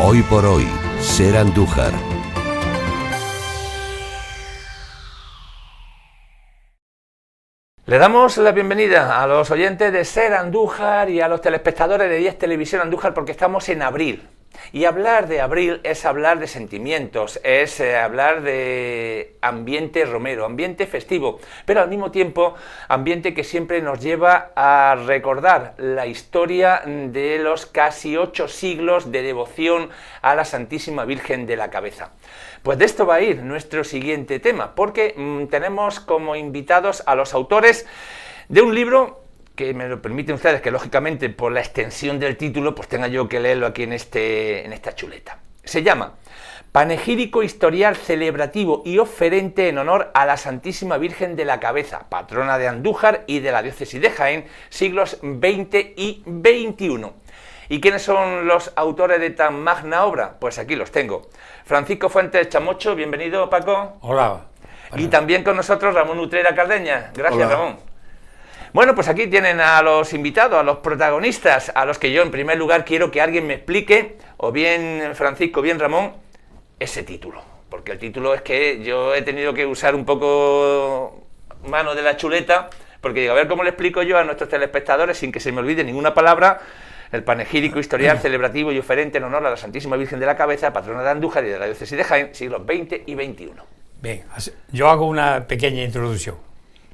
Hoy por hoy, Ser Andújar. Le damos la bienvenida a los oyentes de Ser Andújar y a los telespectadores de 10 Televisión Andújar porque estamos en abril. Y hablar de abril es hablar de sentimientos, es hablar de ambiente romero, ambiente festivo, pero al mismo tiempo ambiente que siempre nos lleva a recordar la historia de los casi 8 siglos de devoción a la Santísima Virgen de la Cabeza. Pues de esto va a ir nuestro siguiente tema, porque tenemos como invitados a los autores de un libro que me lo permiten ustedes, que lógicamente por la extensión del título pues tenga yo que leerlo aquí en esta chuleta. Se llama Panegírico Historial Celebrativo y Oferente en honor a la Santísima Virgen de la Cabeza, patrona de Andújar y de la diócesis de Jaén, siglos XX y XXI. ¿Y quiénes son los autores de tan magna obra? Pues aquí los tengo. Francisco Fuentes Chamocho, bienvenido, Paco. Hola. Y también con nosotros Ramón Utrera Cardeña. Gracias, Hola. Ramón. Bueno, pues aquí tienen a los invitados, a los protagonistas, a los que yo en primer lugar quiero que alguien me explique, o bien Francisco, o bien Ramón, ese título. Porque el título es que yo he tenido que usar un poco mano de la chuleta, porque digo, a ver cómo le explico yo a nuestros telespectadores sin que se me olvide ninguna palabra, el panegírico historial celebrativo y oferente en honor a la Santísima Virgen de la Cabeza, patrona de Andújar y de la diócesis de Jaén, siglos XX y XXI. Bien, yo hago una pequeña introducción.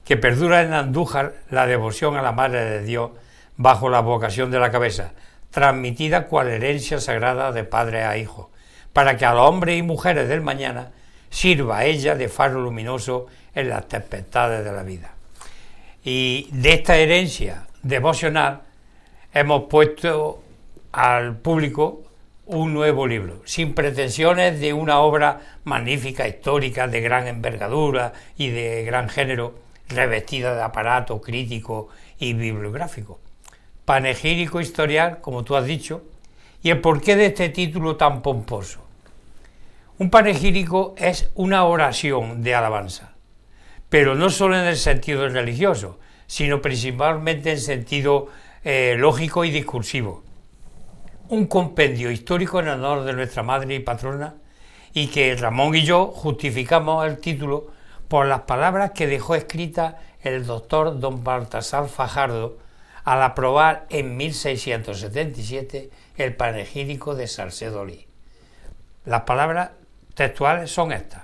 Que perdura en Andújar la devoción a la Madre de Dios bajo la vocación de la Cabeza, transmitida cual herencia sagrada de padre a hijo, para que a los hombres y mujeres del mañana sirva a ella de faro luminoso en las tempestades de la vida. Y de esta herencia devocional hemos puesto al público un nuevo libro, sin pretensiones de una obra magnífica, histórica, de gran envergadura y de gran género, revestida de aparato crítico y bibliográfico. Panegírico historial, como tú has dicho, y el porqué de este título tan pomposo. Un panegírico es una oración de alabanza, pero no solo en el sentido religioso, sino principalmente en sentido lógico y discursivo. Un compendio histórico en honor de nuestra madre y patrona, y que Ramón y yo justificamos el título por las palabras que dejó escritas el doctor don Baltasar Fajardo al aprobar en 1677 el panegírico de Salcedo-Lí. Las palabras textuales son estas: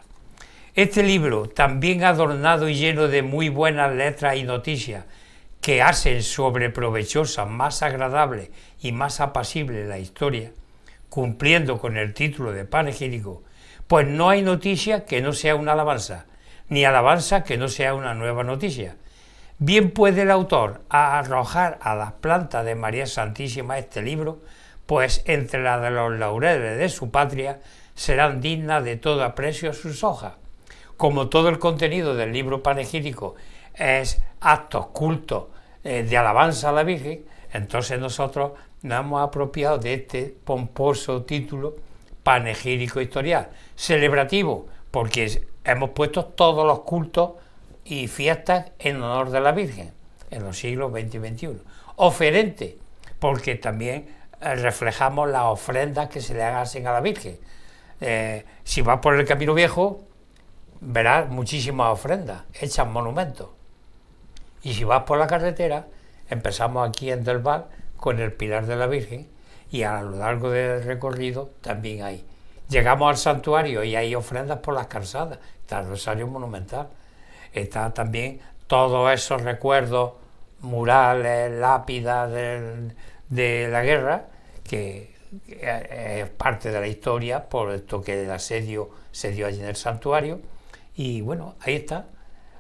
este libro, también adornado y lleno de muy buenas letras y noticias que hacen sobre provechosa, más agradable y más apacible la historia, cumpliendo con el título de panegírico, pues no hay noticia que no sea una alabanza, ni alabanza que no sea una nueva noticia. Bien puede el autor arrojar a las plantas de María Santísima este libro, pues entre las de los laureles de su patria serán dignas de todo aprecio sus hojas. Como todo el contenido del libro panegírico es actos cultos de alabanza a la Virgen, entonces nosotros nos hemos apropiado de este pomposo título panegírico historial, celebrativo, porque hemos puesto todos los cultos y fiestas en honor de la Virgen en los siglos XX y XXI. Oferente, porque también reflejamos las ofrendas que se le hacen a la Virgen. Si vas por el Camino Viejo, verás muchísimas ofrendas hechas monumentos. Y si vas por la carretera, empezamos aquí en Del Val con el Pilar de la Virgen, y a lo largo del recorrido también hay. Llegamos al santuario y hay ofrendas por las calzadas, está el rosario monumental, está también todos esos recuerdos, murales, lápidas de la guerra, que es parte de la historia, por esto que el asedio se dio allí en el santuario, y bueno, ahí está.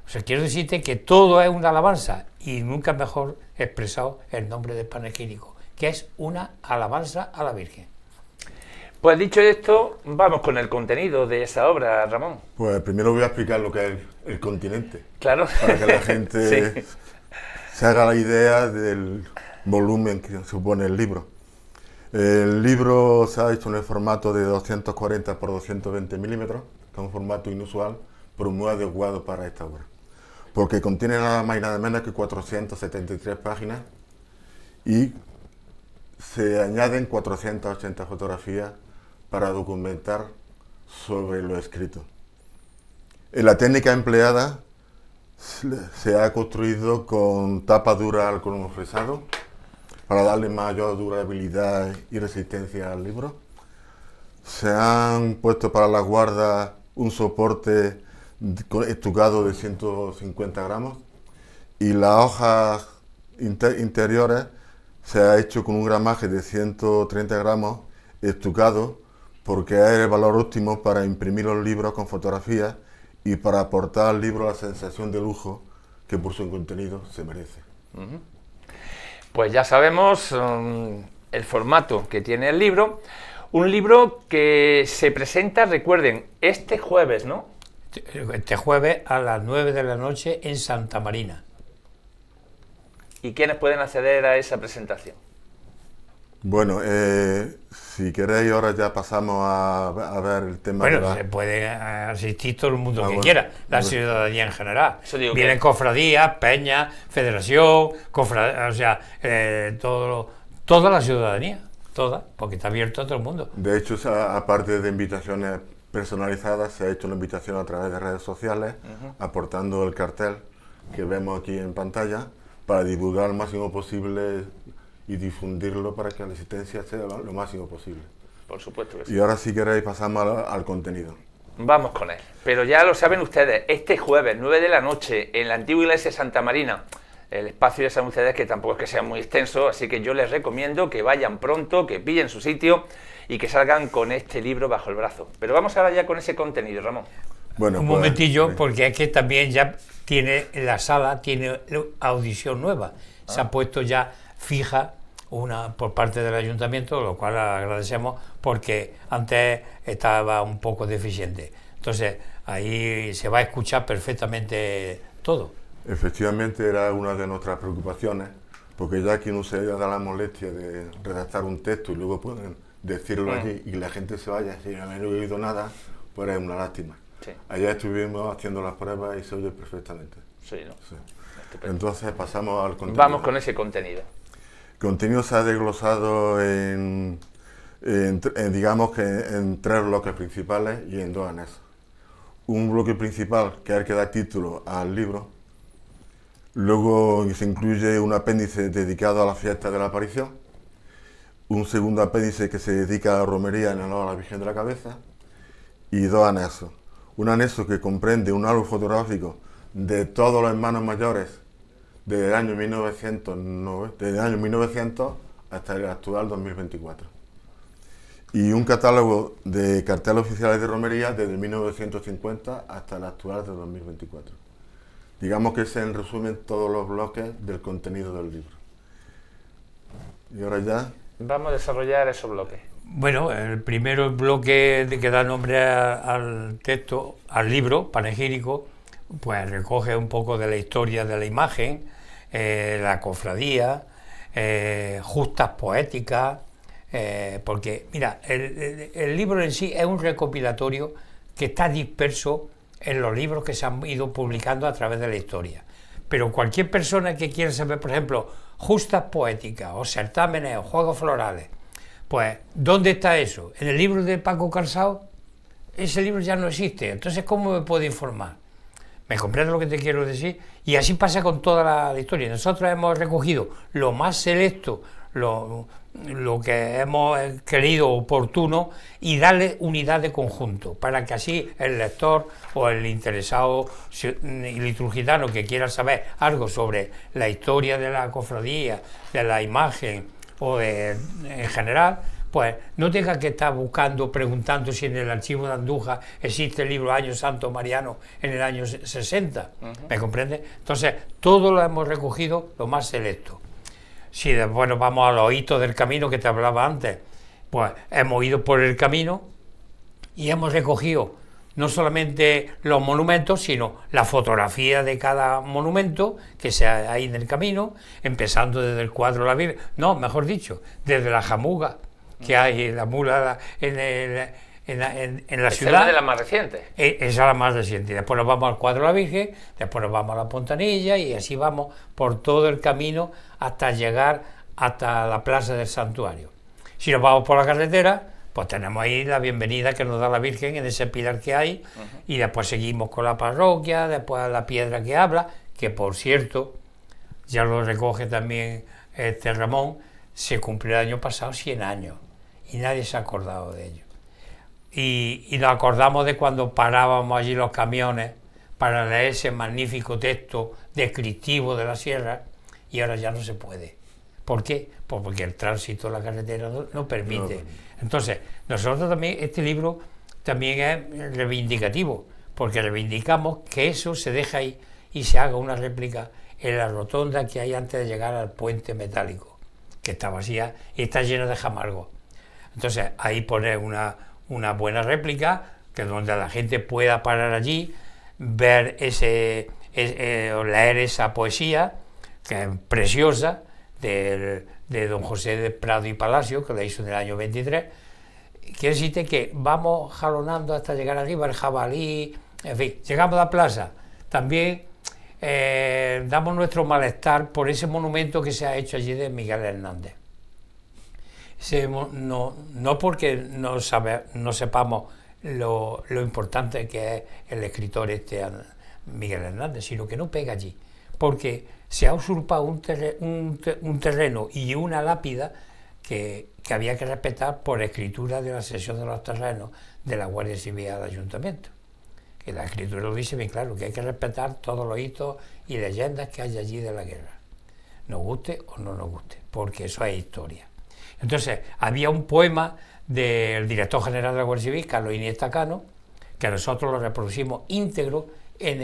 O sea, quiero decirte que todo es una alabanza, y nunca mejor expresado el nombre de panegírico, que es una alabanza a la Virgen. Pues dicho esto, vamos con el contenido de esa obra, Ramón. Pues primero voy a explicar lo que es el continente. Claro. Para que la gente sí. se haga la idea del volumen que supone el libro. El libro se ha hecho en el formato de 240 por 220 milímetros, que es un formato inusual, pero muy adecuado para esta obra. Porque contiene nada más y nada menos que 473 páginas y se añaden 480 fotografías para documentar sobre lo escrito. La técnica empleada se ha construido con tapa dura al cromo fresado para darle mayor durabilidad y resistencia al libro. Se han puesto para la guarda un soporte estucado de 150 gramos y las hojas interiores se ha hecho con un gramaje de 130 gramos estucado porque es el valor óptimo para imprimir los libros con fotografías y para aportar al libro la sensación de lujo que por su contenido se merece. Pues ya sabemos el formato que tiene el libro. Un libro que se presenta, recuerden, este jueves, ¿no? Este jueves a las 9 de la noche en Santa Marina. ¿Y quiénes pueden acceder a esa presentación? Bueno, si queréis ahora ya pasamos a ver el tema. Bueno, se puede asistir todo el mundo que bueno, quiera, la ciudadanía en general. Eso digo Vienen que... cofradías, peñas, federación, o sea, toda la ciudadanía, toda, porque está abierto a todo el mundo. De hecho, aparte de invitaciones personalizadas, se ha hecho una invitación a través de redes sociales, aportando el cartel que vemos aquí en pantalla, para divulgar al máximo posible y difundirlo para que la asistencia sea lo máximo posible. Por supuesto que sí. Y ahora, si queréis, pasamos al contenido. Vamos con él. Pero ya lo saben ustedes, este jueves, 9 de la noche, en la antigua iglesia de Santa Marina, el espacio, ya saben ustedes que tampoco es que sea muy extenso, así que yo les recomiendo que vayan pronto, que pillen su sitio y que salgan con este libro bajo el brazo. Pero vamos ahora ya con ese contenido, Ramón. Bueno, Un pues, momentillo, porque es que también ya tiene la sala, tiene audición nueva. Se ha puesto ya fija una por parte del ayuntamiento, lo cual agradecemos porque antes estaba un poco deficiente. Entonces ahí se va a escuchar perfectamente todo. efectivamente era una de nuestras preocupaciones, porque ya que no se da la molestia de redactar un texto y luego pueden decirlo allí y la gente se vaya sin haber oído nada, pues es una lástima. Sí. Ayer estuvimos haciendo las pruebas y se oye perfectamente. Sí, ¿no? Sí. Estupendo. Entonces pasamos al contenido. Vamos con ese contenido. El contenido se ha desglosado digamos que en 3 bloques principales y en 2 anexos. Un bloque principal, que es el que da título al libro. Luego se incluye un apéndice dedicado a la fiesta de la aparición. Un segundo apéndice que se dedica a la romería en honor a la Virgen de la Cabeza. Y 2 anexos. Un anexo que comprende un álbum fotográfico de todos los hermanos mayores desde el año 1900 hasta el actual 2024. Y un catálogo de carteles oficiales de romería desde 1950 hasta el actual de 2024. Digamos que se resumen todos los bloques del contenido del libro. Y ahora ya... Vamos a desarrollar esos bloques. Bueno, el primero bloque que da nombre al texto, al libro panegírico, pues recoge un poco de la historia de la imagen, la cofradía, justas poéticas, porque, mira, el libro en sí es un recopilatorio que está disperso en los libros que se han ido publicando a través de la historia. Pero cualquier persona que quiera saber, por ejemplo, justas poéticas, o certámenes, o juegos florales, pues, ¿dónde está eso? ¿En el libro de Paco Carsao? Ese libro ya no existe, entonces, ¿cómo me puedo informar? ¿Me comprendes lo que te quiero decir? Y así pasa con toda la historia. Nosotros hemos recogido lo más selecto, lo que hemos creído oportuno y darle unidad de conjunto, para que así el lector o el interesado liturgitano que quiera saber algo sobre la historia de la cofradía, de la imagen o en general, pues no tenga que estar buscando, preguntando si en el archivo de Andújar existe el libro Año Santo Mariano en el año 60, ¿me comprende? Entonces, todo lo hemos recogido, lo más selecto. Si después nos vamos a los hitos del camino que te hablaba antes, pues hemos ido por el camino y hemos recogido no solamente los monumentos, sino la fotografía de cada monumento que sea ahí en el camino, empezando desde el cuadro de la Virgen, no, mejor dicho, desde la jamuga que hay, la mula en la ciudad. Es una de las más recientes. Esa es la más reciente. Después nos vamos al cuadro de la Virgen, después nos vamos a la Pontanilla y así vamos por todo el camino hasta llegar hasta la plaza del santuario. Si nos vamos por la carretera, Pues tenemos ahí la bienvenida que nos da la Virgen en ese pilar que hay, y después seguimos con la parroquia, después la piedra que habla, que por cierto, ya lo recoge también Ramón, se cumplió el año pasado 100 años, y nadie se ha acordado de ello. Y nos acordamos de cuando parábamos allí los camiones para leer ese magnífico texto descriptivo de la sierra, y ahora ya no se puede. ¿Por qué? Pues porque el tránsito de la carretera no permite. Entonces, nosotros también, este libro también es reivindicativo, porque reivindicamos que eso se deja ahí y se haga una réplica en la rotonda que hay antes de llegar al puente metálico, que está vacía y está llena de jamargos. Entonces, ahí poner una buena réplica, que donde la gente pueda parar allí, ver o leer esa poesía, que es preciosa, de don José de Prado y Palacio, que la hizo en el año 23, quiere decirte que vamos jalonando hasta llegar arriba, el jabalí, en fin, llegamos a la plaza, también damos nuestro malestar por ese monumento que se ha hecho allí de Miguel Hernández. No porque no sepamos lo importante que es el escritor Miguel Hernández, sino que no pega allí, porque se ha usurpado un terreno y una lápida que había que respetar por escritura de la cesión de los terrenos de la Guardia Civil al Ayuntamiento. Que la escritura lo dice bien claro, que hay que respetar todos los hitos y leyendas que hay allí de la guerra, nos guste o no nos guste, porque eso es historia. Entonces, había un poema del director general de la Guardia Civil, Carlos Iniesta Cano, que nosotros lo reproducimos íntegro en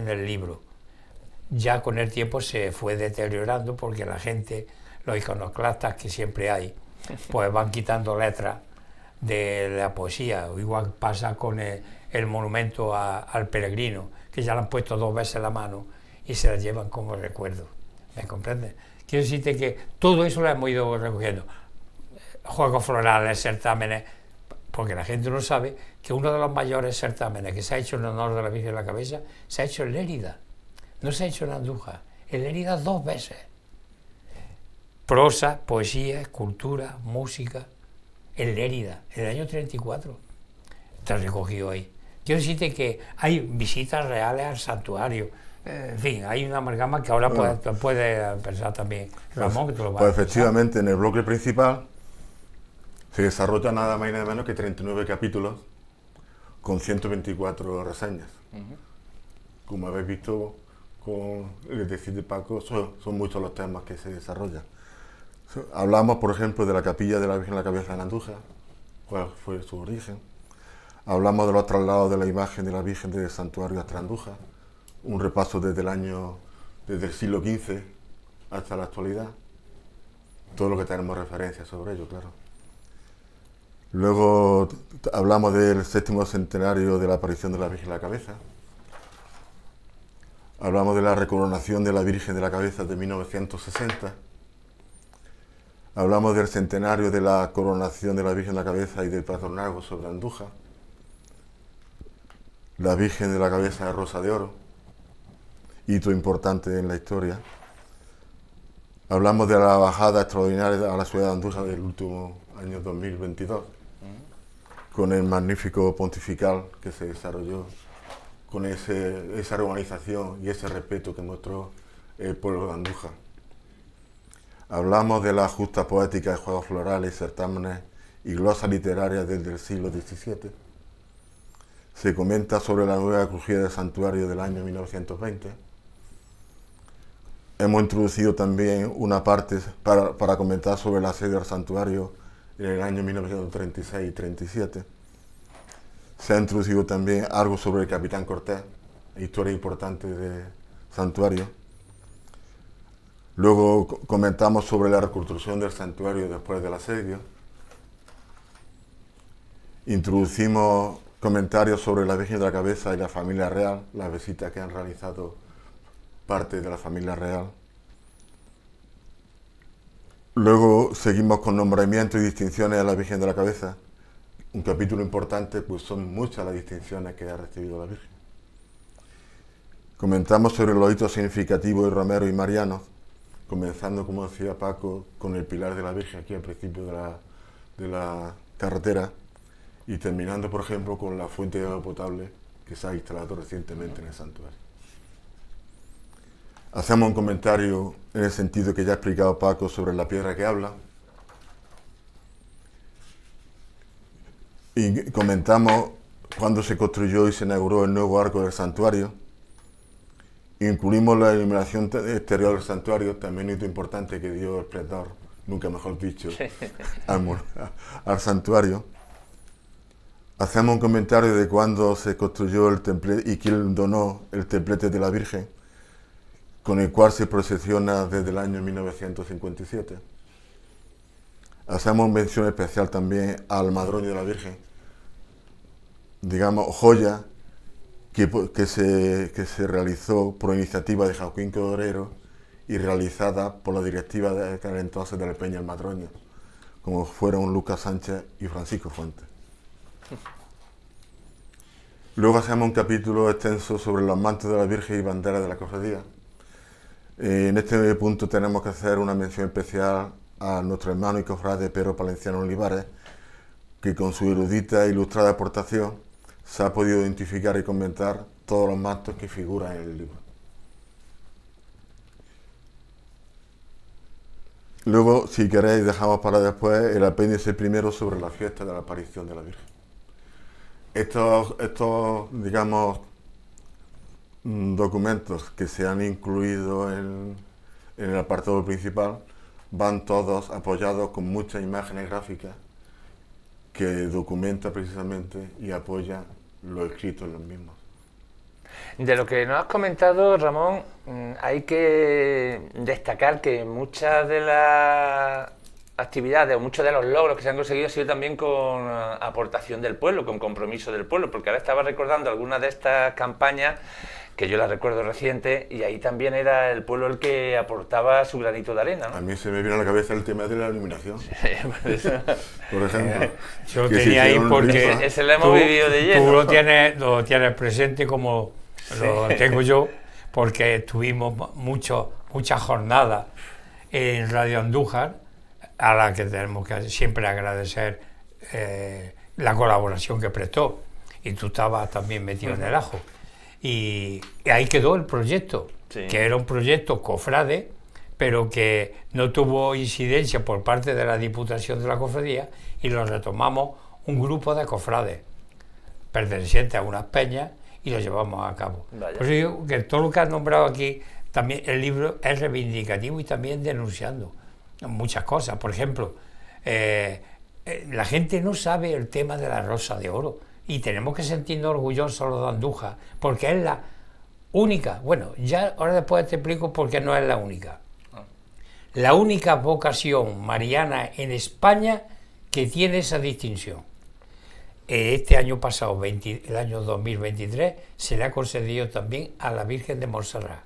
el libro. Ya con el tiempo se fue deteriorando porque la gente, los iconoclastas que siempre hay, pues van quitando letras de la poesía. Igual pasa con el monumento al peregrino, que ya le han puesto 2 veces la mano y se la llevan como recuerdo. ¿Me comprendes? Quiero decirte que todo eso lo hemos ido recogiendo. Juegos florales, certámenes, porque la gente no sabe que uno de los mayores certámenes que se ha hecho en honor de la Virgen de la Cabeza se ha hecho en Lérida. No se ha hecho en Andújar, en Lérida 2 veces. Prosa, poesía, escultura, música, en Lérida, en el año 34. Está recogido ahí. Quiero decirte que hay visitas reales al santuario. En fin, hay una amalgama que ahora puede pensar también Ramón, que te lo va a Pues efectivamente, en el bloque principal se desarrolla nada más y nada menos que 39 capítulos con 124 reseñas. Como habéis visto, con el decir de Paco, son muchos los temas que se desarrollan. Hablamos, por ejemplo, de la capilla de la Virgen de la Cabeza en Andújar, cuál fue su origen. Hablamos de los traslados de la imagen de la Virgen del santuario hasta Andújar, un repaso desde el siglo XV hasta la actualidad, todo lo que tenemos referencia sobre ello, claro. Luego hablamos del 7º centenario de la aparición de la Virgen de la Cabeza. Hablamos de la recoronación de la Virgen de la Cabeza de 1960. Hablamos del centenario de la coronación de la Virgen de la Cabeza y del patronazgo sobre Andújar. La Virgen de la Cabeza de Rosa de Oro, hito importante en la historia. Hablamos de la bajada extraordinaria a la ciudad de Andújar del último año 2022, con el magnífico pontifical que se desarrolló, con esa organización y ese respeto que mostró el pueblo de Andújar. Hablamos de la justa poética de juegos florales, certámenes y glosas literarias desde el siglo XVII. Se comenta sobre la nueva crujía del santuario del año 1920. Hemos introducido también una parte para comentar sobre la sede del santuario en el año 1936 y 37. Se ha introducido también algo sobre el capitán Cortés, historia importante del santuario. Luego comentamos sobre la reconstrucción del santuario después del asedio. Introducimos comentarios sobre la Virgen de la Cabeza y la familia real, las visitas que han realizado parte de la familia real. Luego seguimos con nombramientos y distinciones a la Virgen de la Cabeza. Un capítulo importante, pues son muchas las distinciones que ha recibido la Virgen. Comentamos sobre los hitos significativos de Romero y Mariano, comenzando, como decía Paco, con el pilar de la Virgen aquí al principio de la carretera y terminando, por ejemplo, con la fuente de agua potable que se ha instalado recientemente en el santuario. Hacemos un comentario en el sentido que ya ha explicado Paco sobre la piedra que habla. Y comentamos cuando se construyó y se inauguró el nuevo arco del santuario. Incluimos la iluminación exterior del santuario, también un hito importante que dio el esplendor, nunca mejor dicho, al santuario. Hacemos un comentario de cuando se construyó el templete y quién donó el templete de la Virgen, con el cual se procesiona desde el año 1957. Hacemos mención especial también al madroño de la Virgen, digamos, joya que se realizó por iniciativa de Joaquín Codorero y realizada por la directiva de aquel entonces de la Peña del Madroño, como fueron Lucas Sánchez y Francisco Fuentes. Luego hacemos un capítulo extenso sobre los mantos de la Virgen y banderas de la cofradía. En este punto tenemos que hacer una mención especial a nuestro hermano y cofrade Pedro Palenciano Olivares, que con su erudita e ilustrada aportación se ha podido identificar y comentar todos los mantos que figuran en el libro. Luego, si queréis, dejamos para después el apéndice primero sobre la fiesta de la aparición de la Virgen. Estos digamos, documentos que se han incluido en el apartado principal van todos apoyados con muchas imágenes gráficas que documenta precisamente y apoya lo escrito en los mismos. De lo que nos has comentado, Ramón, hay que destacar que muchas de las actividades o muchos de los logros que se han conseguido ha sido también con aportación del pueblo, con compromiso del pueblo, porque ahora estaba recordando algunas de estas campañas que yo las recuerdo reciente, y ahí también era el pueblo el que aportaba su granito de arena, ¿no? A mí se me vino a la cabeza el tema de la iluminación. Sí, por ejemplo. Yo lo tenía ahí porque ese lo hemos vivido de lleno. Tú lo tienes presente como lo tengo yo, porque tuvimos muchas jornadas en Radio Andújar, a la que tenemos que siempre agradecer la colaboración que prestó, y tú estabas también metido en el ajo. Y ahí quedó el proyecto, sí, que era un proyecto cofrade, pero que no tuvo incidencia por parte de la Diputación de la Cofradía, y lo retomamos un grupo de cofrades pertenecientes a unas peñas y lo llevamos a cabo. Vaya. Por eso digo que todo lo que has nombrado aquí, también el libro es reivindicativo y también denunciando muchas cosas. Por ejemplo, la gente no sabe el tema de la Rosa de Oro, y tenemos que sentirnos orgullosos los de Andújar, porque es la única, bueno, ya ahora después te explico por qué no es la única. La única vocación mariana en España que tiene esa distinción. Este año pasado, el año 2023, se le ha concedido también a la Virgen de Montserrat.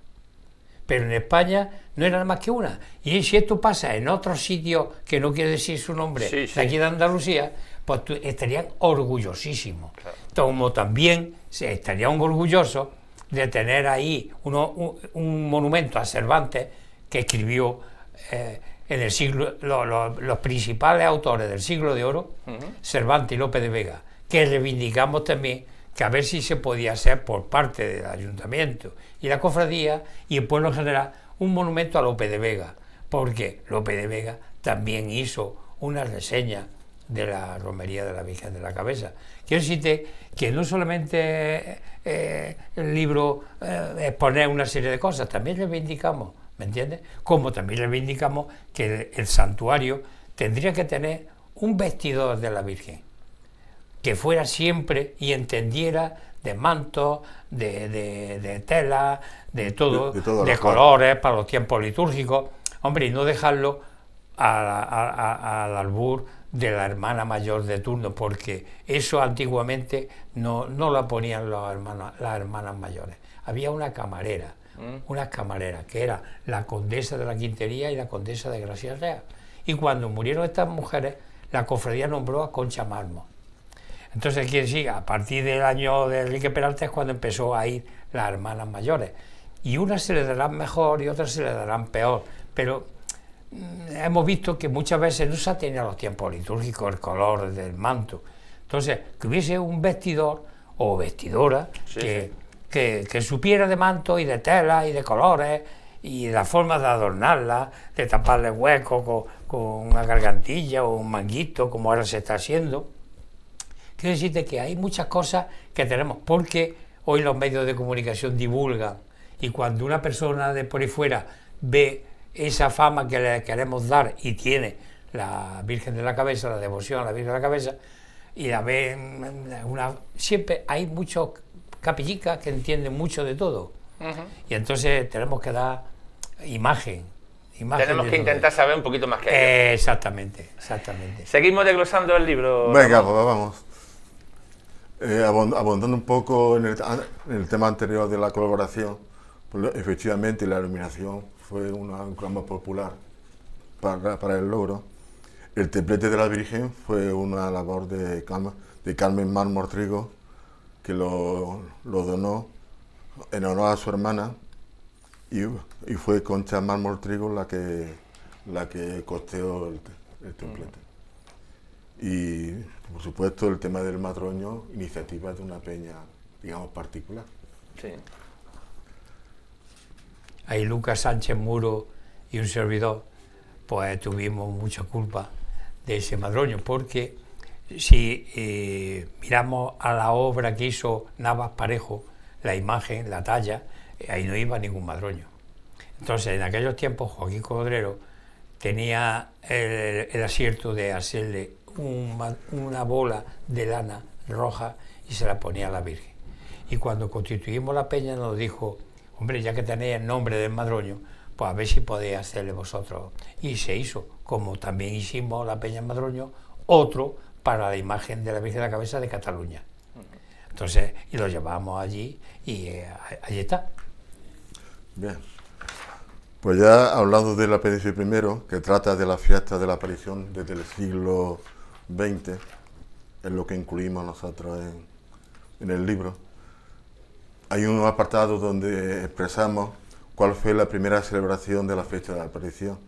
Pero en España no era nada más que una. Y si esto pasa en otros sitios, que no quiere decir su nombre, sí, de aquí de Andalucía, pues estarían orgullosísimos. Claro. Como también estarían orgullosos de tener ahí un monumento a Cervantes, que escribió en el siglo, los principales autores del siglo de oro, Cervantes y Lope de Vega, que reivindicamos también, que a ver si se podía hacer por parte del ayuntamiento y la cofradía y el pueblo en general un monumento a Lope de Vega, porque Lope de Vega también hizo una reseña de la romería de la Virgen de la Cabeza. Quiero decirte que no solamente el libro exponer una serie de cosas, también reivindicamos, ¿me entiendes? Como también reivindicamos que el santuario tendría que tener un vestidor de la Virgen, que fuera siempre y entendiera de mantos, de tela, de todo, de colores para los tiempos litúrgicos, hombre, y no dejarlo al albur de la hermana mayor de turno, porque eso antiguamente no lo ponían las hermanas mayores. Había unas camareras, que era la condesa de la Quintería y la condesa de Gracia Real. Y cuando murieron estas mujeres, la cofradía nombró a Concha Marmos. Entonces, quiere decir, a partir del año de Enrique Peralta es cuando empezó a ir las hermanas mayores. Y unas se le darán mejor y otras se le darán peor, pero hemos visto que muchas veces no se atiene a los tiempos litúrgicos, el color del manto. Entonces, que hubiese un vestidor o vestidora que supiera de manto y de tela y de colores y la forma de adornarla, de taparle huecos con una gargantilla o un manguito, como ahora se está haciendo. Quiero decirte que hay muchas cosas que tenemos, porque hoy los medios de comunicación divulgan, y cuando una persona de por ahí fuera ve esa fama que le queremos dar y tiene la Virgen de la Cabeza, la devoción a la Virgen de la Cabeza, y la ve siempre hay muchos capillicas que entienden mucho de todo. Y entonces tenemos que dar imagen. Tenemos que intentar saber un poquito más que ellos. Exactamente. Seguimos desglosando el libro. Venga, pues vamos. Abundando un poco en el tema anterior de la colaboración, pues, efectivamente la iluminación fue un clamor popular para el logro. El templete de la Virgen fue una labor de Carmen Mármol Trigo, que lo donó en honor a su hermana, y fue Concha Mármol Trigo la que costeó el templete. Y por supuesto el tema del madroño, iniciativa de una peña, digamos, particular. Sí. Ahí Lucas Sánchez Muro y un servidor, pues tuvimos mucha culpa de ese madroño, porque si miramos a la obra que hizo Navas Parejo, la imagen, la talla, ahí no iba ningún madroño. Entonces, en aquellos tiempos, Joaquín Codrero tenía el acierto de hacerle una bola de lana roja y se la ponía a la Virgen. Y cuando constituimos la peña nos dijo, hombre, ya que tenéis el nombre del madroño, pues a ver si podéis hacerle vosotros. Y se hizo, como también hicimos la peña en Madroño, otro para la imagen de la Virgen de la Cabeza de Cataluña. Entonces, y lo llevamos allí y allí está. Bien. Pues ya hablando del apéndice primero, que trata de la fiesta de la aparición desde el siglo XX, es lo que incluimos nosotros en el libro. Hay un apartado donde expresamos cuál fue la primera celebración de la fecha de la aparición,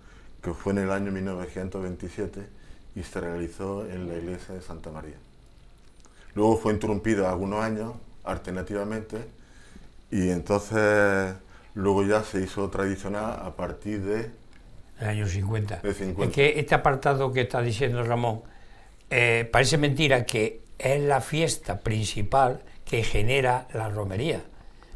que fue en el año 1927 y se realizó en la iglesia de Santa María. Luego fue interrumpida algunos años, alternativamente, y entonces luego ya se hizo tradicional a partir de... El año 50. De 50. Es que este apartado que está diciendo Ramón, parece mentira que es la fiesta principal que genera la romería,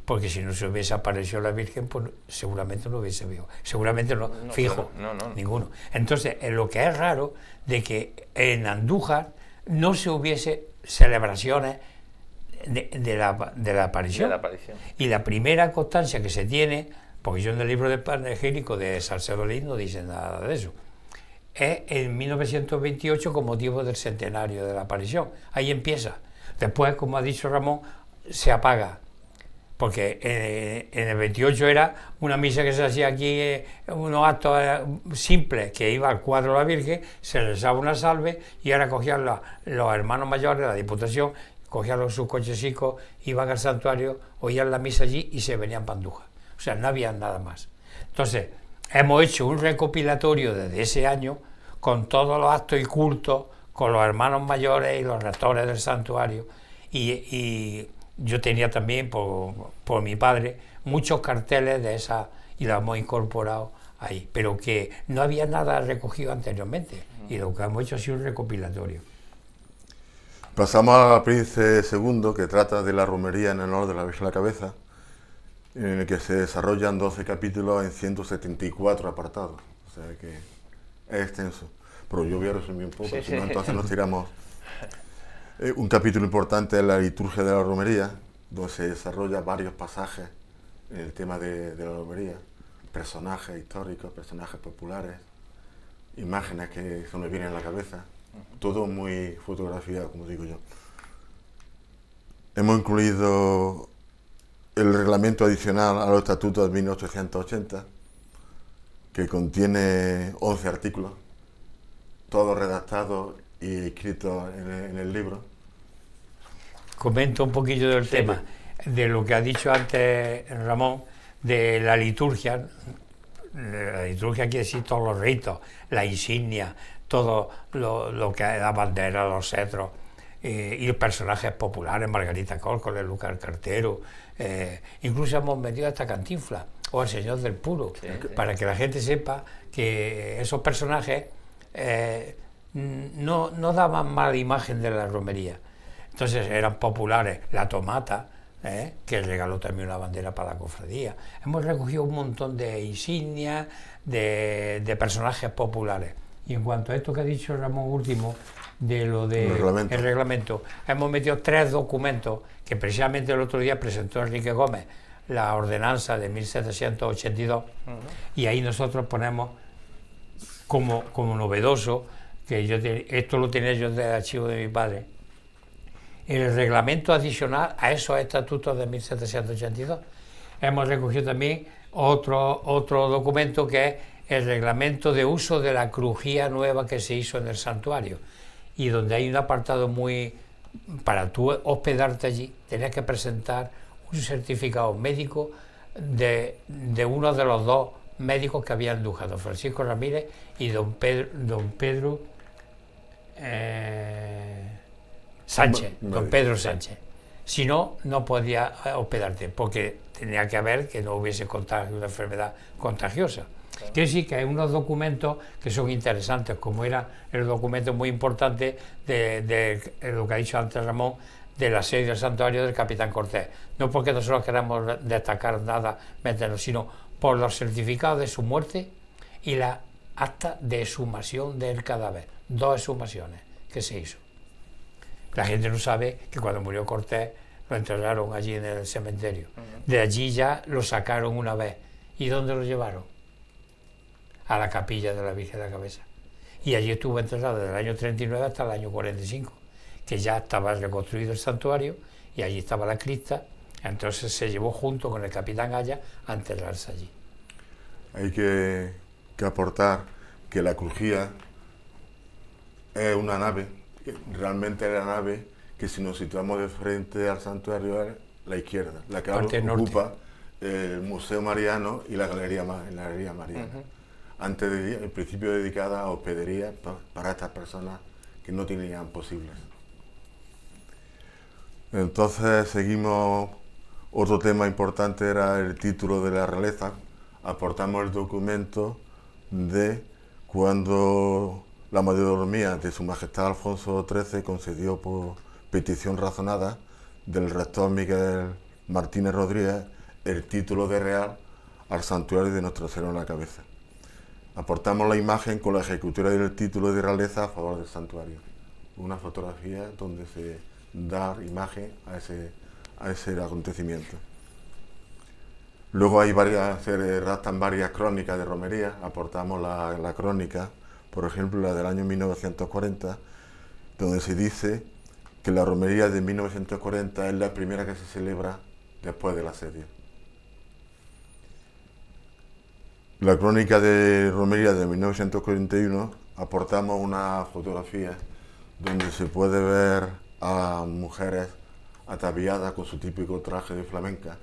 porque si no se hubiese aparecido la Virgen, pues seguramente no hubiese visto, seguramente no, fijo, claro, ninguno. Entonces, lo que es raro de que en Andújar no se hubiese celebraciones de la aparición. Y la primera constancia que se tiene, porque yo en el libro de panegírico de Salcedo Leín no dice nada de eso, es en 1928 con motivo del centenario de la aparición. Ahí empieza. Después, como ha dicho Ramón, se apaga. Porque en el 28 era una misa que se hacía aquí, unos actos simples, que iba al cuadro de la Virgen, se rezaba una salve y ahora cogían los hermanos mayores de la Diputación, cogían sus cochecitos, iban al santuario, oían la misa allí y se venían para Andújar. O sea, no había nada más. Entonces, hemos hecho un recopilatorio desde ese año con todos los actos y cultos, con los hermanos mayores y los rectores del santuario, y yo tenía también, por mi padre, muchos carteles de esa, y los hemos incorporado ahí, pero que no había nada recogido anteriormente, y lo que hemos hecho ha sido un recopilatorio. Pasamos al Príncipe II, que trata de la romería en honor de la Virgen de la Cabeza, en el que se desarrollan 12 capítulos en 174 apartados, o sea que es extenso, pero yo voy a resumir un poco, si no entonces nos tiramos. Un capítulo importante es la liturgia de la romería, donde se desarrollan varios pasajes en el tema de la romería, personajes históricos, personajes populares, imágenes que se nos vienen a la cabeza, todo muy fotografiado, como digo yo. Hemos incluido el reglamento adicional a los estatutos de 1880, que contiene 11 artículos, todos redactados y escritos en el libro. Comento un poquillo del tema, de lo que ha dicho antes Ramón, de la liturgia. la liturgia quiere decir todos los ritos, la insignia, todo lo que es la bandera, los cetros, y los personajes populares, Margarita Córcoles, Lucas el Cartero, incluso hemos metido hasta Cantinflas o el Señor del Puro, para que la gente sepa que esos personajes no daban mala imagen de la romería. Entonces eran populares. La Tomata, que regaló también una bandera para la cofradía. Hemos recogido un montón de insignias, de personajes populares. Y en cuanto a esto que ha dicho Ramón último, de lo del reglamento, hemos metido 3 documentos que precisamente el otro día presentó Enrique Gómez, la ordenanza de 1782, y ahí nosotros ponemos como novedoso, que esto lo tenía yo del archivo de mi padre, el reglamento adicional a esos estatutos de 1782. Hemos recogido también otro documento que es el reglamento de uso de la crujía nueva que se hizo en el santuario, y donde hay un apartado para tú hospedarte allí, tenías que presentar un certificado médico de uno de los 2 médicos que había en Andújar, don Francisco Ramírez y don Pedro Sánchez, don Pedro Sánchez. Si no, no podía hospedarte, porque tenía que haber que no hubiese contagio, una enfermedad contagiosa. Quiere decir que hay unos documentos que son interesantes, como era el documento muy importante de lo que ha dicho antes Ramón, de la sede del santuario del Capitán Cortés. No porque nosotros queramos destacar nada, meternos, sino por los certificados de su muerte y la acta de exhumación del cadáver. 2 exhumaciones que se hizo. La gente no sabe que cuando murió Cortés lo enterraron allí en el cementerio. De allí ya lo sacaron una vez. ¿Y dónde lo llevaron? A la capilla de la Virgen de la Cabeza. Y allí estuvo enterrado desde el año 39 hasta el año 45, que ya estaba reconstruido el santuario y allí estaba la cripta. Entonces se llevó junto con el capitán Aya a enterrarse allí. Hay que aportar que la crujía es una nave, realmente es la nave que, si nos situamos de frente al santuario, es la izquierda, la que ocupa el Museo Mariano y la Galería Mariana. En principio dedicada a hospedería para estas personas que no tenían posibles. Entonces seguimos. Otro tema importante era el título de la realeza. Aportamos el documento de cuando la mayordomía de Su Majestad Alfonso XIII concedió por petición razonada del rector Miguel Martínez Rodríguez el título de real al santuario de Nuestra Señora en la Cabeza. Aportamos la imagen con la ejecutura del título de realeza a favor del santuario. Una fotografía donde se da imagen a ese acontecimiento. Luego se redactan varias crónicas de romería. Aportamos la crónica, por ejemplo, la del año 1940, donde se dice que la romería de 1940 es la primera que se celebra después del asedio. La crónica de romería de 1941 aportamos una fotografía donde se puede ver a mujeres ataviadas con su típico traje de flamenca.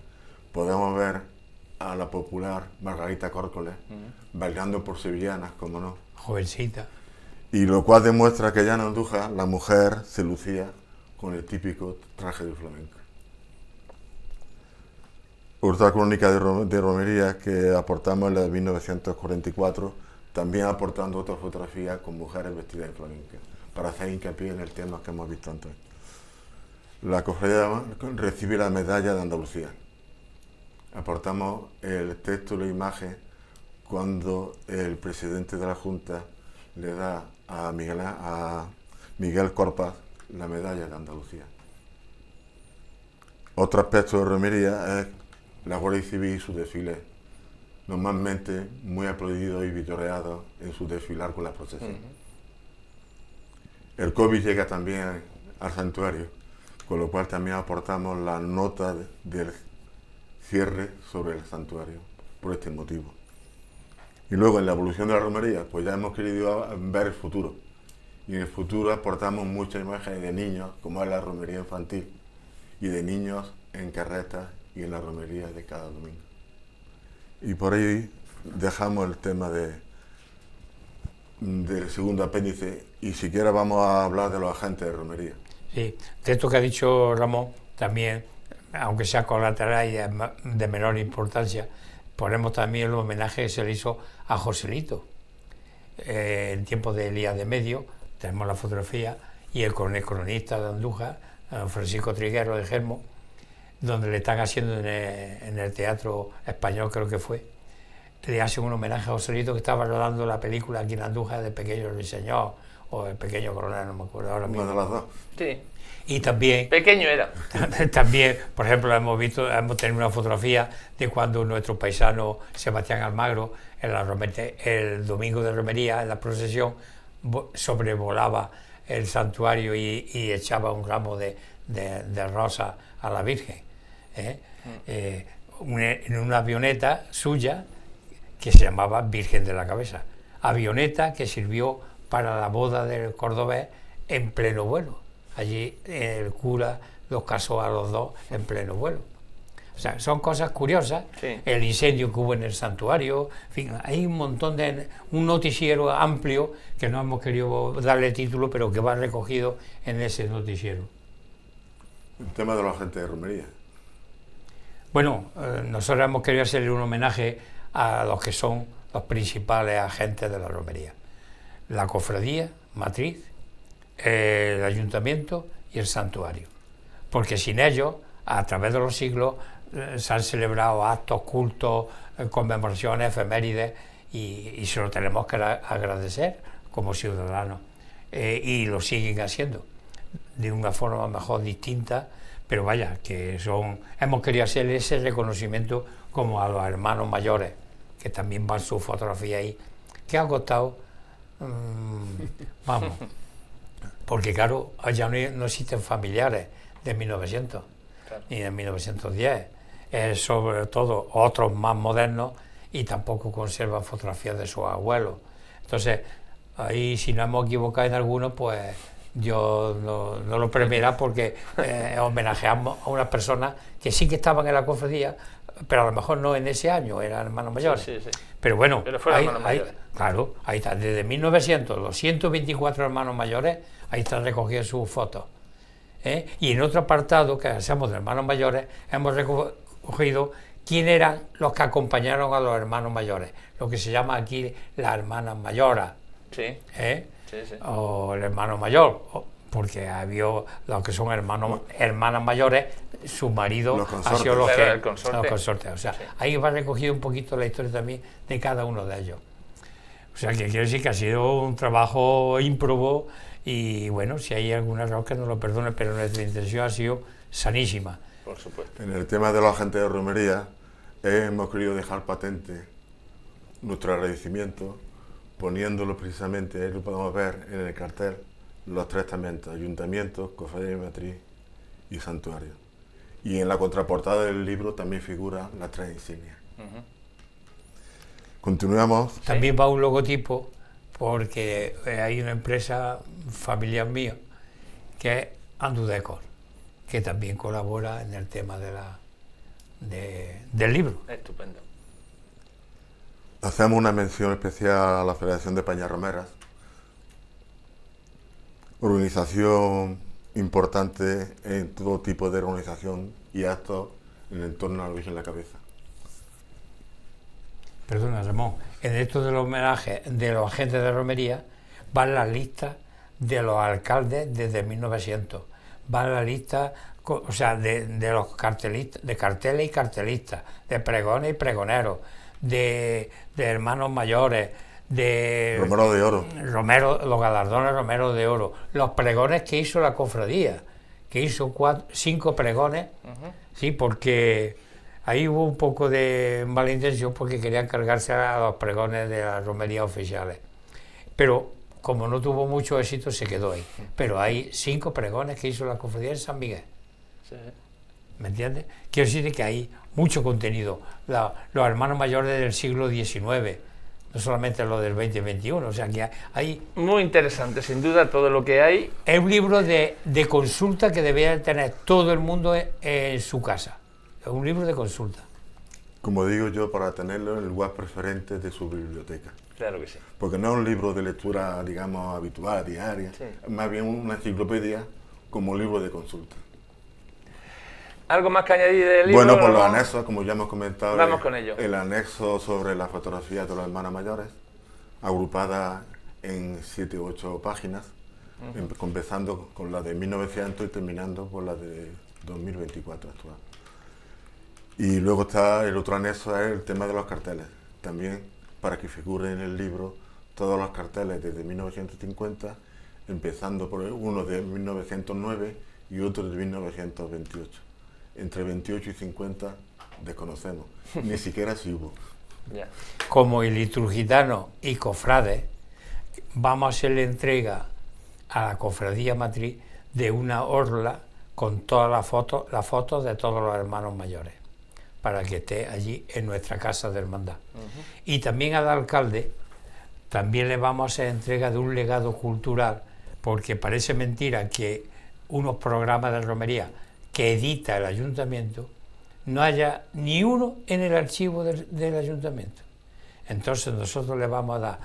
Podemos ver a la popular Margarita Córcoles bailando por sevillanas, como no. Jovencita. Y lo cual demuestra que ya en Andújar la mujer se lucía con el típico traje de flamenca. Otra crónica de romería que aportamos es la de 1944, también aportando otra fotografía con mujeres vestidas de flamenca, para hacer hincapié en el tema que hemos visto antes. La cofradía recibe la medalla de Andalucía. Aportamos el texto y la imagen cuando el presidente de la Junta le da a Miguel Corpas la medalla de Andalucía. Otro aspecto de romería es la Guardia Civil y sus desfiles, normalmente muy aplaudidos y vitoreados en su desfilar con la procesión. El COVID llega también al santuario, con lo cual también aportamos la nota del cierre sobre el santuario, por este motivo. Y luego en la evolución de la romería, pues ya hemos querido ver el futuro. Y en el futuro aportamos muchas imágenes de niños, como es la romería infantil, y de niños en carretas y en la romería de cada domingo. Y por ahí dejamos el tema del segundo apéndice y siquiera vamos a hablar de los agentes de romería. Sí, de esto que ha dicho Ramón, también, aunque sea colateral y de menor importancia, ponemos también el homenaje que se le hizo a Joselito. En tiempos de Elías de Medio, tenemos la fotografía, y el cronista de Andújar, Francisco Triguero de Germo, donde le están haciendo en el Teatro Español, creo que fue, le hacen un homenaje a Joselito, que estaba rodando la película aquí en Andújar de Pequeño Ruiseñor, o El Pequeño Coronel, no me acuerdo ahora mismo. Una de las dos. Sí. Y también, Pequeño era. también, por ejemplo, hemos tenido una fotografía de cuando nuestro paisano Sebastián Almagro, el domingo de romería, en la procesión, sobrevolaba el santuario y echaba un ramo de rosas a la Virgen. En una avioneta suya que se llamaba Virgen de la Cabeza. Avioneta que sirvió para la boda del cordobés en pleno vuelo. Allí el cura los casó a los dos en pleno vuelo. O sea, son cosas curiosas. Sí. El incendio que hubo en el santuario, en fin, hay un noticiero amplio que no hemos querido darle título, pero que va recogido en ese noticiero. El tema de los agentes de romería. Bueno, nosotros hemos querido hacerle un homenaje a los que son los principales agentes de la romería. La cofradía matriz, el ayuntamiento y el santuario. Porque sin ellos, a través de los siglos, se han celebrado actos, cultos, conmemoraciones, efemérides, y se lo tenemos que agradecer como ciudadanos. Y lo siguen haciendo, de una forma mejor distinta, pero vaya, que hemos querido hacer ese reconocimiento como a los hermanos mayores, que también van su fotografía ahí, que ha costado, vamos, porque claro, ya no existen familiares de 1900, claro, ni de 1910, sobre todo otros más modernos, y tampoco conservan fotografías de sus abuelos. Entonces, ahí si nos hemos equivocado en alguno, pues Dios no lo premiará, porque homenajeamos a unas personas que sí que estaban en la cofradía, pero a lo mejor no en ese año, eran hermanos mayores. Sí, sí, sí. Pero bueno, pero fueron mayores. Claro, ahí está, desde 1900, los 124 hermanos mayores, ahí están recogidas sus fotos. Y en otro apartado que hacemos de hermanos mayores, hemos recogido quién eran los que acompañaron a los hermanos mayores, lo que se llama aquí las hermanas mayoras. Sí. Sí, sí. O el hermano mayor, porque había los que son hermanas mayores, su marido ha sido los consortes. O sea, sí, ahí va recogido un poquito la historia también de cada uno de ellos. O sea, que quiero decir que ha sido un trabajo ímprobo, y bueno, si hay algún error que nos lo perdone, pero nuestra intención ha sido sanísima. Por supuesto. En el tema de los agentes de romería, hemos querido dejar patente nuestro agradecimiento, poniéndolo precisamente, lo podemos ver en el cartel, los tres estamentos: ayuntamiento, cofradía matriz y santuario. Y en la contraportada del libro también figuran las tres insignias. Continuamos. También va un logotipo, porque hay una empresa familiar mía que es Andudecor, que también colabora en el tema del libro. Estupendo. Hacemos una mención especial a la Federación de Peñas Romeras, organización importante en todo tipo de organización y actos en el entorno a la Virgen de la Cabeza. Perdona, Ramón, en esto del homenaje de los agentes de romería van las listas de los alcaldes desde 1900, van la lista, o sea, de los cartelistas, de carteles y cartelistas, de pregones y pregoneros, de hermanos mayores, de Romero de Oro, los galardones Romero de Oro, los pregones que hizo la cofradía, que hizo 5 pregones, sí, porque ahí hubo un poco de mala intención, porque querían cargarse a los pregones de las romerías oficiales, pero como no tuvo mucho éxito se quedó ahí. Pero hay 5 pregones que hizo la cofradía en San Miguel. Sí. ¿Me entiendes? Quiero decir que hay mucho contenido. Los hermanos mayores del siglo XIX, no solamente los del 20 y 21, o sea que hay... Muy interesante, sin duda, todo lo que hay. Es un libro de consulta que debería tener todo el mundo en su casa. Es un libro de consulta. Como digo yo, para tenerlo en el lugar preferente de su biblioteca. Claro que sí. Porque no es un libro de lectura, digamos, habitual, diaria, Sí. más bien una enciclopedia como libro de consulta. ¿Algo más que añadir del libro? Bueno, por los ¿no? anexos, como ya hemos comentado, Vamos con ello. el anexo sobre las fotografías de los hermanos mayores, agrupadas en 7 u 8 páginas, empezando con la de 1900 y terminando por la de 2024 actual. Y luego está el otro anexo, es el tema de los carteles, también para que figuren en el libro todos los carteles desde 1950, empezando por uno de 1909 y otro de 1928. Entre 28 y 50 desconocemos, ni siquiera si hubo. Ya. Como el liturgitano y cofrades, vamos a hacerle entrega a la cofradía matriz de una orla con todas las fotos de todos los hermanos mayores, para que esté allí en nuestra casa de hermandad. Y también al alcalde, también le vamos a hacer entrega de un legado cultural, porque parece mentira que unos programas de romería que edita el ayuntamiento, no haya ni uno en el archivo del ayuntamiento. Entonces nosotros le vamos a dar,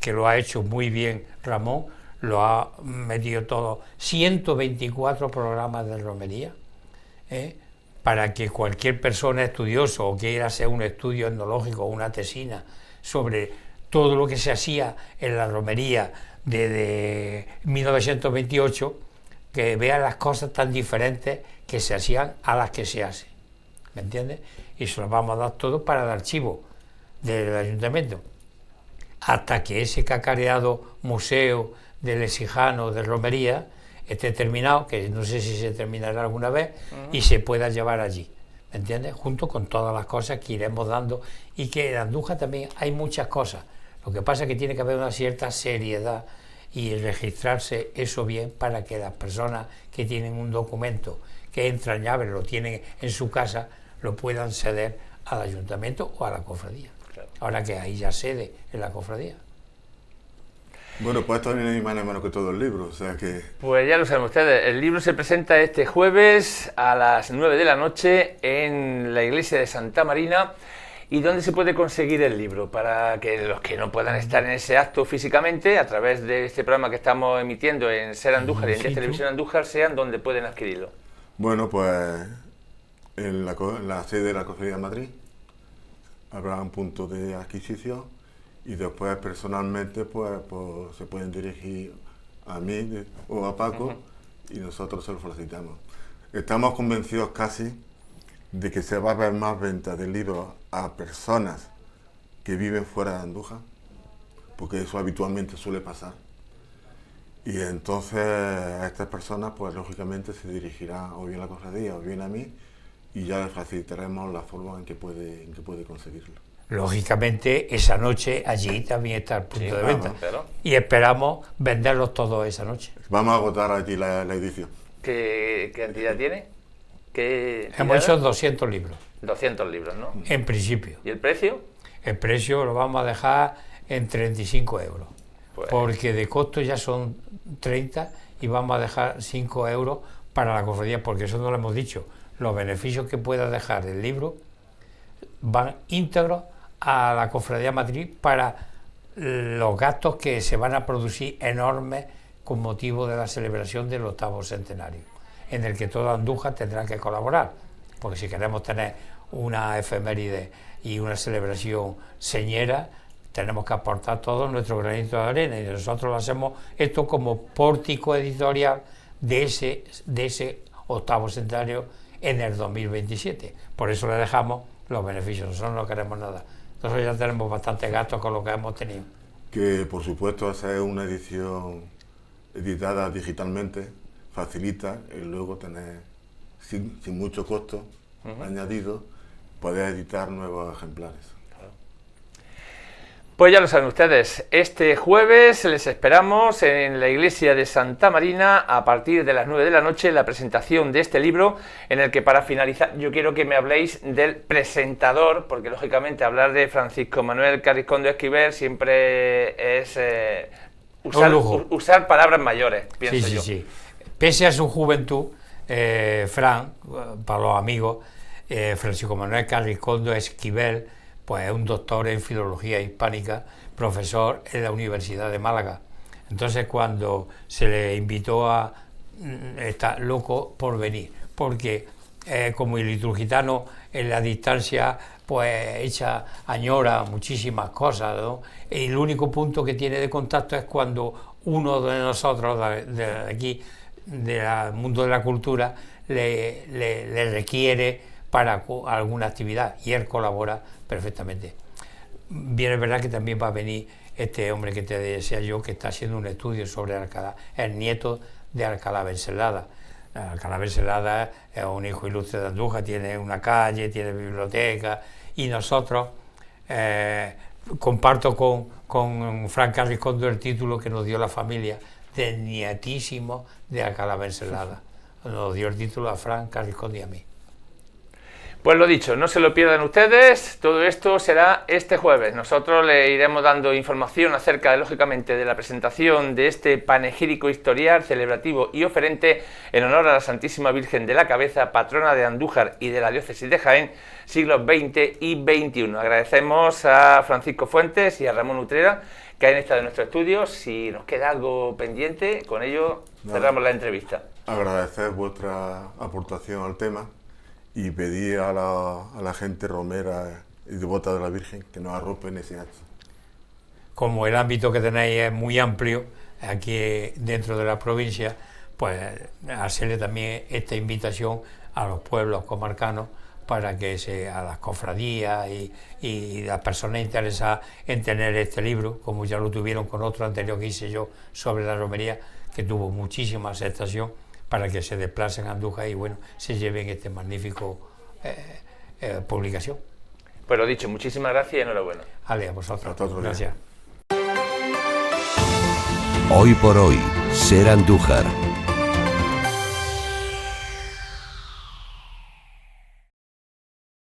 que lo ha hecho muy bien Ramón, lo ha metido todo, 124 programas de romería, para que cualquier persona estudioso o quiera hacer un estudio etnológico o una tesina sobre todo lo que se hacía en la romería de 1928, que vea las cosas tan diferentes que se hacían a las que se hacen, ¿me entiendes? Y se los vamos a dar todo para el archivo del ayuntamiento, hasta que ese cacareado museo del Exijano de romería esté terminado, que no sé si se terminará alguna vez, y se pueda llevar allí, ¿me entiendes? Junto con todas las cosas que iremos dando, y que en Andújar también hay muchas cosas. Lo que pasa es que tiene que haber una cierta seriedad y registrarse eso bien para que las personas que tienen un documento que es entrañable, lo tienen en su casa, lo puedan ceder al ayuntamiento o a la cofradía. Claro. Ahora que hay ya sede en la cofradía. Bueno, pues esto viene más en mano que todo el libro, o sea que... Pues ya lo saben ustedes, el libro se presenta este jueves a las 9 de la noche en la iglesia de Santa Marina. ¿Y dónde se puede conseguir el libro? Para que los que no puedan estar en ese acto físicamente, a través de este programa que estamos emitiendo en Ser Andújar y en Televisión Andújar, sean donde pueden adquirirlo. Bueno, pues en la sede de la Cofradía de Madrid habrá un punto de adquisición y después personalmente pues se pueden dirigir a mí o a Paco y nosotros se lo solicitamos. Estamos convencidos casi de que se va a ver más venta de libros a personas que viven fuera de Andújar, porque eso habitualmente suele pasar. Y entonces a estas personas, pues lógicamente se dirigirá o bien a la cofradía o bien a mí, y ya les facilitaremos la forma en que puede conseguirlo. Lógicamente, esa noche allí también está el punto de venta. Claro. Y esperamos venderlos todos esa noche. Vamos a agotar allí la edición. ¿Qué cantidad tiene? Hemos hecho 200 libros, 200 libros, ¿no? en principio. ¿Y el precio? El precio lo vamos a dejar en 35 euros, Pues- porque de costo ya son 30 y vamos a dejar 5 euros para la cofradía, porque eso no lo hemos dicho. Los beneficios que pueda dejar el libro van íntegros a la cofradía matriz para los gastos que se van a producir enormes con motivo de la celebración del 8º centenario, en el que toda Andújar tendrá que colaborar, porque si queremos tener una efeméride y una celebración señera, tenemos que aportar todo nuestro granito de arena, y nosotros lo hacemos esto como pórtico editorial de ese 8º centenario en el 2027. Por eso le dejamos los beneficios, nosotros no queremos nada. Nosotros ya tenemos bastantes gastos con lo que hemos tenido. Que por supuesto hacer una edición editada digitalmente facilita el luego tener, sin mucho costo añadido, poder editar nuevos ejemplares. Pues ya lo saben ustedes, este jueves les esperamos en la iglesia de Santa Marina a partir de las 9 de la noche la presentación de este libro, en el que, para finalizar, yo quiero que me habléis del presentador, porque lógicamente hablar de Francisco Manuel Carrascondo Esquivel siempre es usar palabras mayores, pienso yo. Sí. Pese a su juventud, Fran, para los amigos, Francisco Manuel Carricondo Esquivel, pues es un doctor en filología hispánica, profesor en la Universidad de Málaga. Entonces, cuando se le invitó a está loco por venir, porque como el iturgitano en la distancia pues añora muchísimas cosas, ¿no? Y el único punto que tiene de contacto es cuando uno de nosotros de aquí, del mundo de la cultura, le requiere para alguna actividad, y él colabora perfectamente. Bien, es verdad que también va a venir este hombre que te decía yo, que está haciendo un estudio sobre Alcalá, el nieto de Alcalá Benselada. Alcalá Benselada es un hijo ilustre de Andújar, tiene una calle, tiene biblioteca, y nosotros comparto con Fran Carricondo el título que nos dio la familia de nietísimo de Alcalá Benselada. Nos dio el título a Fran Carricondo y a mí. Pues lo dicho, no se lo pierdan ustedes, todo esto será este jueves. Nosotros le iremos dando información acerca, lógicamente, de la presentación de este panegírico historial, celebrativo y oferente en honor a la Santísima Virgen de la Cabeza, patrona de Andújar y de la diócesis de Jaén, siglos XX y XXI. Agradecemos a Francisco Fuentes y a Ramón Utrera que hayan estado en nuestro estudio. Si nos queda algo pendiente, con ello cerramos la entrevista. Agradecer vuestra aportación al tema y pedir a la gente romera y devota de la Virgen que nos arrope en ese acto. Como el ámbito que tenéis es muy amplio, aquí dentro de la provincia, pues hacerle también esta invitación a los pueblos comarcanos para que a las cofradías y las personas interesadas en tener este libro, como ya lo tuvieron con otro anterior que hice yo sobre la romería, que tuvo muchísima aceptación, para que se desplacen a Andújar y bueno, se lleven este magnífico publicación. Pues lo dicho, muchísimas gracias y enhorabuena. Ale, a vosotros. Hasta otro día. Gracias. Hoy por hoy, Ser Andújar.